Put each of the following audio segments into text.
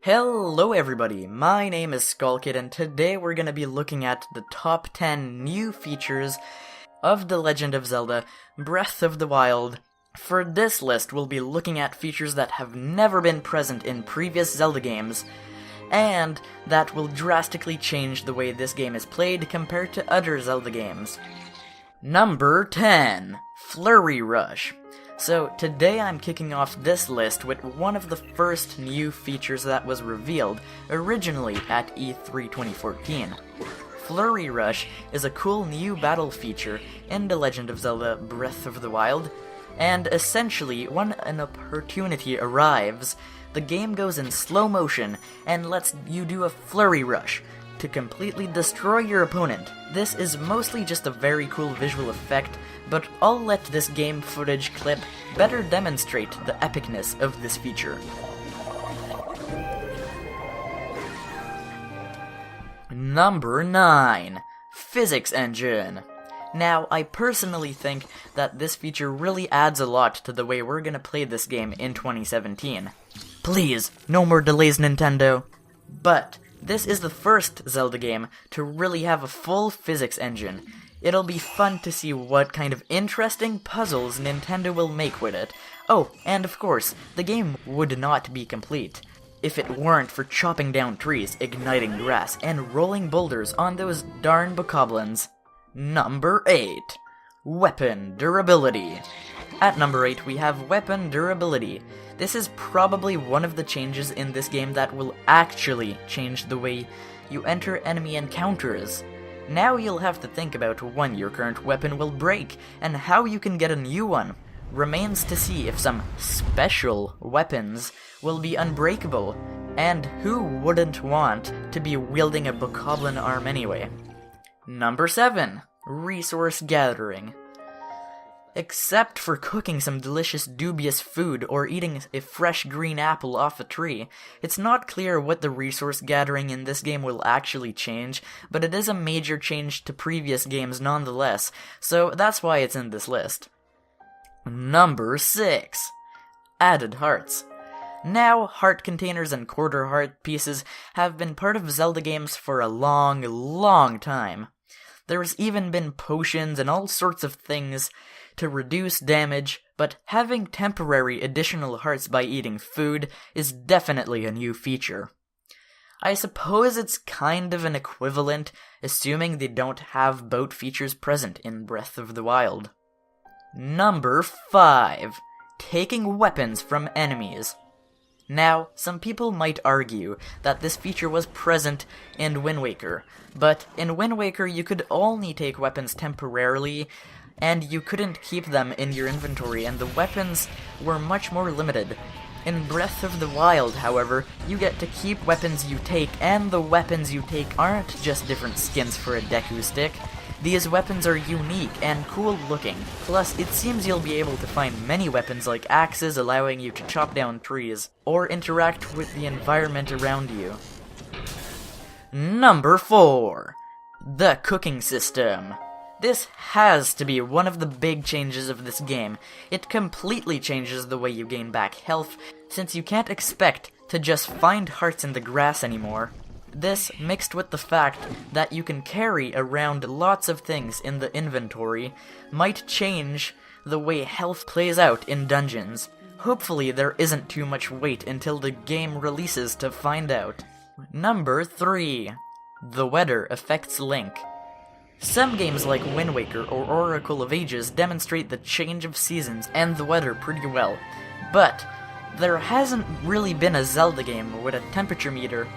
Hello everybody, my name is SKULLkid and today we're gonna be looking at the top 10 new features of The Legend of Zelda Breath of the Wild. For this list, we'll be looking at features that have never been present in previous Zelda games, and that will drastically change the way this game is played compared to other Zelda games. Number 10. Flurry Rush. So today I'm kicking off this list with one of the first new features that was revealed originally at E3 2014. Flurry Rush is a cool new battle feature in The Legend of Zelda Breath of the Wild, and essentially when an opportunity arrives, the game goes in slow motion and lets you do a Flurry Rush to completely destroy your opponent. This is mostly just a very cool visual effect, but I'll let this game footage clip better demonstrate the epicness of this feature. Number 9. Physics Engine. Now, I personally think that this feature really adds a lot to the way we're gonna play this game in 2017. Please, no more delays, Nintendo. But this is the first Zelda game to really have a full physics engine. It'll be fun to see what kind of interesting puzzles Nintendo will make with it. Oh, and of course, the game would not be complete if it weren't for chopping down trees, igniting grass, and rolling boulders on those darn bokoblins. Number 8. Weapon Durability. At number 8, we have Weapon Durability. This is probably one of the changes in this game that will actually change the way you enter enemy encounters. Now you'll have to think about when your current weapon will break, and how you can get a new one. Remains to see if some special weapons will be unbreakable, and who wouldn't want to be wielding a bokoblin arm anyway. Number 7. Resource Gathering. Except for cooking some delicious dubious food or eating a fresh green apple off a tree, it's not clear what the resource gathering in this game will actually change, but it is a major change to previous games nonetheless, so that's why it's in this list. Number 6. Added hearts. Now, heart containers and quarter heart pieces have been part of Zelda games for a long time. There's even been potions and all sorts of things to reduce damage, but having temporary additional hearts by eating food is definitely a new feature. I suppose it's kind of an equivalent, assuming they don't have boat features present in Breath of the Wild. Number 5. Taking weapons from enemies. Now, some people might argue that this feature was present in Wind Waker, but in Wind Waker you could only take weapons temporarily, and you couldn't keep them in your inventory, and the weapons were much more limited. In Breath of the Wild, however, you get to keep weapons you take, and the weapons you take aren't just different skins for a Deku stick. These weapons are unique and cool looking, plus it seems you'll be able to find many weapons like axes allowing you to chop down trees, or interact with the environment around you. Number 4. The Cooking System. This has to be one of the big changes of this game. It completely changes the way you gain back health, since you can't expect to just find hearts in the grass anymore. This, mixed with the fact that you can carry around lots of things in the inventory, might change the way health plays out in dungeons. Hopefully there isn't too much wait until the game releases to find out. Number 3. The weather affects Link. Some games like Wind Waker or Oracle of Ages demonstrate the change of seasons and the weather pretty well, but there hasn't really been a Zelda game with a temperature meter.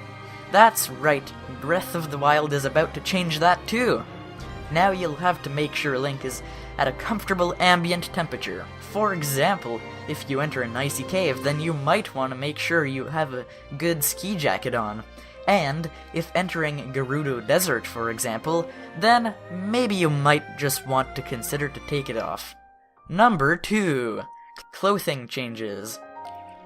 That's right, Breath of the Wild is about to change that too. Now you'll have to make sure Link is at a comfortable ambient temperature. For example, if you enter an icy cave, then you might want to make sure you have a good ski jacket on. And if entering Gerudo Desert, for example, then maybe you might just want to consider to take it off. Number 2. Clothing changes.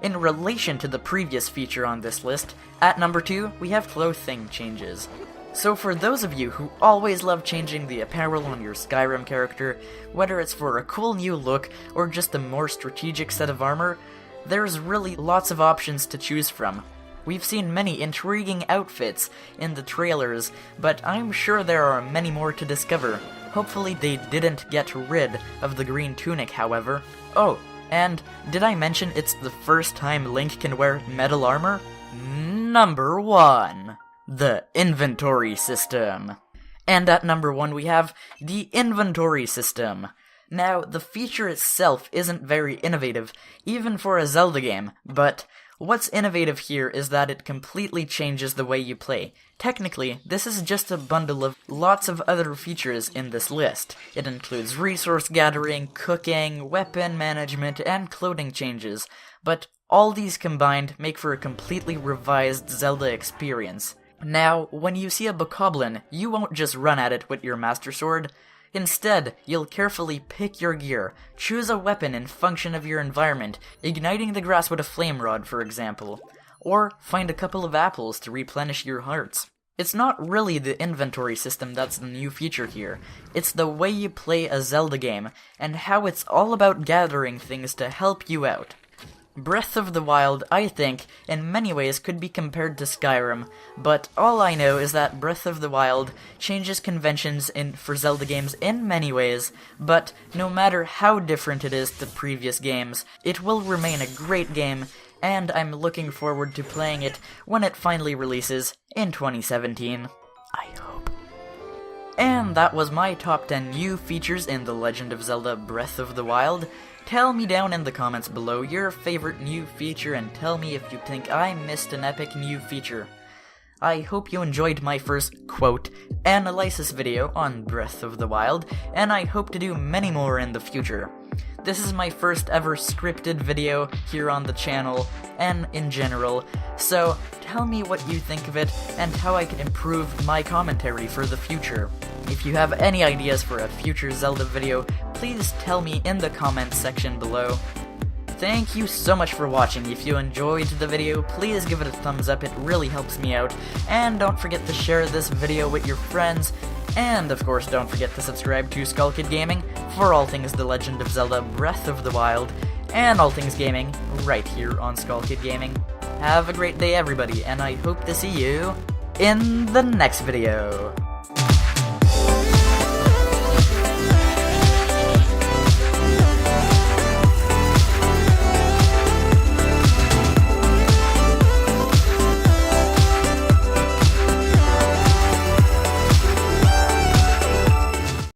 In relation to the previous feature on this list, at number 2, we have clothing changes. So for those of you who always love changing the apparel on your Skyrim character, whether it's for a cool new look or just a more strategic set of armor, there's really lots of options to choose from. We've seen many intriguing outfits in the trailers, but I'm sure there are many more to discover. Hopefully they didn't get rid of the green tunic, however. Oh, and did I mention it's the first time Link can wear metal armor? Number 1. The inventory system. And at number 1 we have the inventory system. Now, the feature itself isn't very innovative, even for a Zelda game, but what's innovative here is that it completely changes the way you play. Technically, this is just a bundle of lots of other features in this list. It includes resource gathering, cooking, weapon management, and clothing changes, but all these combined make for a completely revised Zelda experience. Now, when you see a bokoblin, you won't just run at it with your Master Sword. Instead, you'll carefully pick your gear, choose a weapon and function of your environment, igniting the grass with a flame rod, for example, or find a couple of apples to replenish your hearts. It's not really the inventory system that's the new feature here, it's the way you play a Zelda game, and how it's all about gathering things to help you out. Breath of the Wild, I think, in many ways could be compared to Skyrim, but all I know is that Breath of the Wild changes conventions for Zelda games in many ways, but no matter how different it is to previous games, it will remain a great game, and I'm looking forward to playing it when it finally releases in 2017. I hope. And that was my top 10 new features in The Legend of Zelda Breath of the Wild. Tell me down in the comments below your favorite new feature and tell me if you think I missed an epic new feature. I hope you enjoyed my first, quote, analysis video on Breath of the Wild, and I hope to do many more in the future. This is my first ever scripted video here on the channel, and in general, so tell me what you think of it and how I can improve my commentary for the future. If you have any ideas for a future Zelda video, please tell me in the comments section below. Thank you so much for watching. If you enjoyed the video, please give it a thumbs up, it really helps me out. And don't forget to share this video with your friends. And of course, don't forget to subscribe to SKULLkid Gaming for all things The Legend of Zelda Breath of the Wild, and all things gaming right here on SKULLkid Gaming. Have a great day, everybody, and I hope to see you in the next video.